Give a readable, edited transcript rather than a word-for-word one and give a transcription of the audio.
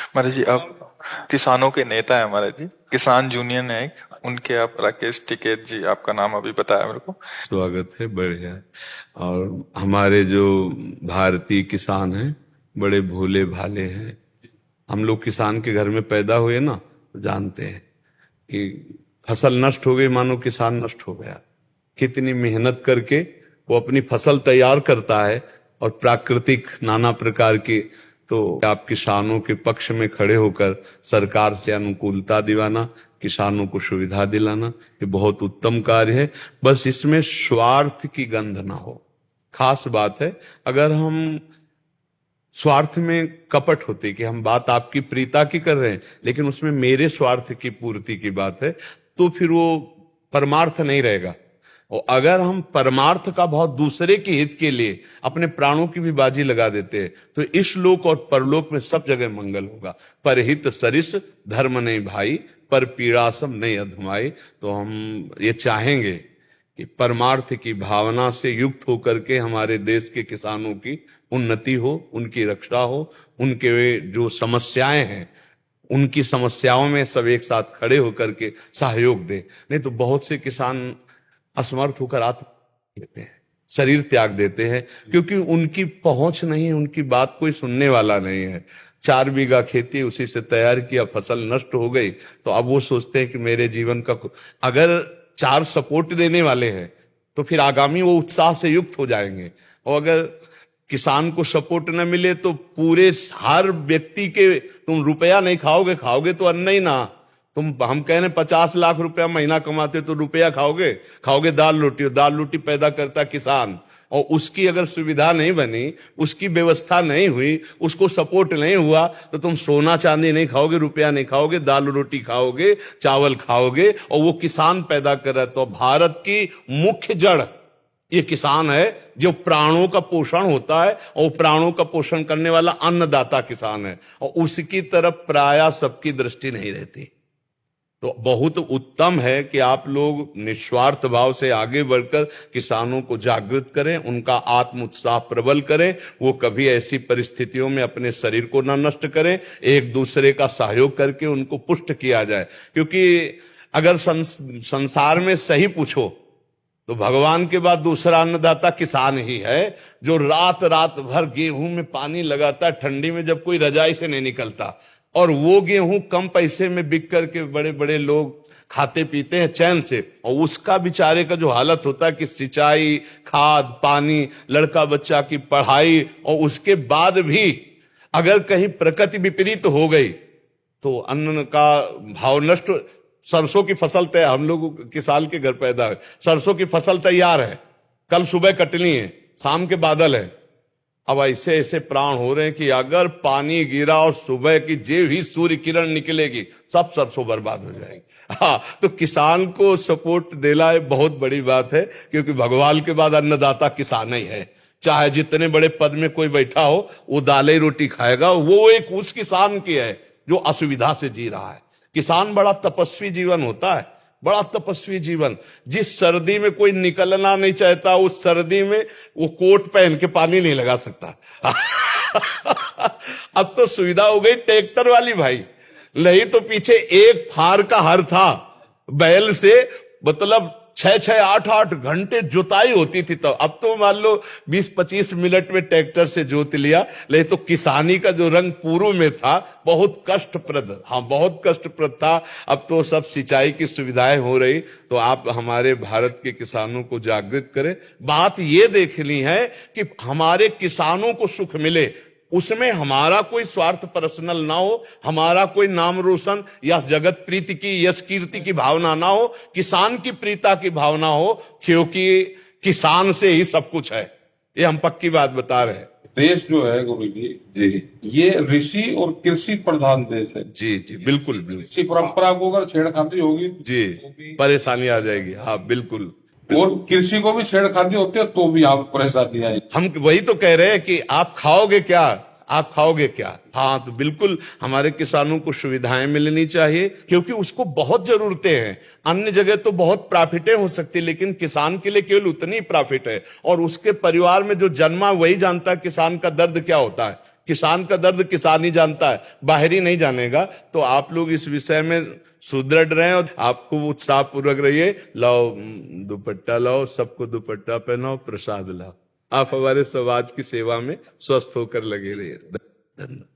महाराज जी, आप किसानों के नेता हैं महाराज जी। किसान यूनियन है एक, उनके आप राकेश टिकैत जी, आपका नाम अभी बताया मेरे को। स्वागत है, बढ़िया है। और हमारे जो भारतीय किसान हैं बड़े भोले भाले हैं। हम लोग किसान के घर में पैदा हुए ना, तो जानते हैं कि फसल नष्ट हो गई मानो किसान नष्ट हो गया। कितनी मेहनत करके वो अपनी फसल तैयार करता है, और प्राकृतिक नाना प्रकार की, तो आप किसानों के पक्ष में खड़े होकर सरकार से अनुकूलता दिलाना, किसानों को सुविधा दिलाना, ये बहुत उत्तम कार्य है। बस इसमें स्वार्थ की गंध ना हो, खास बात है। अगर हम स्वार्थ में कपट होते कि हम बात आपकी प्रीता की कर रहे हैं, लेकिन उसमें मेरे स्वार्थ की पूर्ति की बात है, तो फिर वो परमार्थ नहीं रहेगा। और अगर हम परमार्थ का भाव दूसरे के हित के लिए अपने प्राणों की भी बाजी लगा देते हैं, तो इस लोक और परलोक में सब जगह मंगल होगा। परहित सरिस धर्म नहीं भाई, पर पीड़ासम नहीं अधमाई। तो हम ये चाहेंगे कि परमार्थ की भावना से युक्त होकर के हमारे देश के किसानों की उन्नति हो, उनकी रक्षा हो, उनके जो समस्याएं हैं उनकी समस्याओं में सब एक साथ खड़े होकर के सहयोग दें। नहीं तो बहुत से किसान असमर्थ होकर आत्महत्या देते हैं, शरीर त्याग देते हैं, क्योंकि उनकी पहुंच नहीं, उनकी बात कोई सुनने वाला नहीं है। 4 बीघा खेती उसी से तैयार किया, फसल नष्ट हो गई, तो अब वो सोचते हैं कि मेरे जीवन का अगर 4 सपोर्ट देने वाले हैं तो फिर आगामी वो उत्साह से युक्त हो जाएंगे। और अगर किसान को सपोर्ट न मिले तो पूरे हर व्यक्ति के तुम रुपया नहीं खाओगे, खाओगे तो अन्न ही ना। हम कह रहे 50 लाख रुपया महीना कमाते तो रुपया खाओगे दाल रोटी, और दाल रोटी पैदा करता किसान। और उसकी अगर सुविधा नहीं बनी, उसकी व्यवस्था नहीं हुई, उसको सपोर्ट नहीं हुआ, तो तुम सोना चांदी नहीं खाओगे, रुपया नहीं खाओगे, दाल रोटी खाओगे, चावल खाओगे। और वो किसान पैदा कर रहा है। तो भारत की मुख्य जड़ ये किसान है, जो प्राणों का पोषण होता है, और प्राणों का पोषण करने वाला अन्नदाता किसान है, और उसकी तरफ प्रायः सबकी दृष्टि नहीं रहती। तो बहुत उत्तम है कि आप लोग निस्वार्थ भाव से आगे बढ़कर किसानों को जागृत करें, उनका आत्म उत्साह प्रबल करें, वो कभी ऐसी परिस्थितियों में अपने शरीर को न नष्ट करें, एक दूसरे का सहयोग करके उनको पुष्ट किया जाए। क्योंकि अगर संसार में सही पूछो तो भगवान के बाद दूसरा अन्नदाता किसान ही है, जो रात रात भर गेहूं में पानी लगाता है, ठंडी में जब कोई रजाई से नहीं निकलता, और वो गेहूं कम पैसे में बिक करके बड़े बड़े लोग खाते पीते हैं चैन से। और उसका बेचारे का जो हालत होता है कि सिंचाई, खाद, पानी, लड़का बच्चा की पढ़ाई, और उसके बाद भी अगर कहीं प्रकृति विपरीत हो गई तो अन्न का भाव नष्ट। सरसों की फसल तैयार, हम लोग किसान के घर पैदा है, सरसों की फसल तैयार है, कल सुबह कटनी है, शाम के बादल है। अब ऐसे ऐसे प्राण हो रहे हैं कि अगर पानी गिरा और सुबह की जे ही सूर्य किरण निकलेगी, सब सरसों बर्बाद हो जाएगी। हाँ, तो किसान को सपोर्ट देना बहुत बड़ी बात है, क्योंकि भगवान के बाद अन्नदाता किसान ही है। चाहे जितने बड़े पद में कोई बैठा हो, वो दालें रोटी खाएगा, वो एक उस किसान की है जो असुविधा से जी रहा है। किसान बड़ा तपस्वी जीवन होता है, बड़ा तपस्वी जीवन। जिस सर्दी में कोई निकलना नहीं चाहता, उस सर्दी में वो कोट पहन के पानी नहीं लगा सकता। अब तो सुविधा हो गई ट्रैक्टर वाली भाई, नहीं तो पीछे एक फार का हर था, बैल से मतलब 6-8 घंटे जुताई होती थी। तो अब तो मान लो 20-25 मिनट में ट्रैक्टर से जोत लिया। लेकिन तो किसानी का जो रंग पूर्व में था बहुत कष्टप्रद, हाँ बहुत कष्टप्रद था। अब तो सब सिंचाई की सुविधाएं हो रही। तो आप हमारे भारत के किसानों को जागृत करें। बात ये देखनी है कि हमारे किसानों को सुख मिले, उसमें हमारा कोई स्वार्थ पर्सनल ना हो, हमारा कोई नाम रोशन या जगत प्रीति की, यश कीर्ति की भावना ना हो, किसान की प्रीता की भावना हो, क्योंकि किसान से ही सब कुछ है। ये हम पक्की बात बता रहे हैं। देश जो है गुरु जी, ये ऋषि और कृषि प्रधान देश है। जी जी, बिल्कुल बिल्कुल। इसी परंपरा को अगर छेड़खानी होगी जी, परेशानी आ जाएगी। हाँ बिल्कुल। और कृषि को भी छेड़खानी होती है तो भी यहाँ परेशानी आएगी। हम वही तो कह रहे हैं कि आप खाओगे क्या, आप खाओगे क्या। हाँ, तो बिल्कुल हमारे किसानों को सुविधाएं मिलनी चाहिए, क्योंकि उसको बहुत जरूरतें हैं। अन्य जगह तो बहुत प्रॉफिटें हो सकती, लेकिन किसान के लिए केवल उतनी प्रॉफिट है। और उसके परिवार में जो जन्मा वही जानता है किसान का दर्द क्या होता है। किसान का दर्द किसान ही जानता है, बाहरी नहीं जानेगा। तो आप लोग इस विषय में सुदृढ़ रहें और आपको उत्साह पूर्वक रहिए। लाओ दुपट्टा लाओ, सबको दुपट्टा पहनाओ, प्रसाद लाओ। आप हमारे समाज की सेवा में स्वस्थ होकर लगे रहिए। धन्यवाद।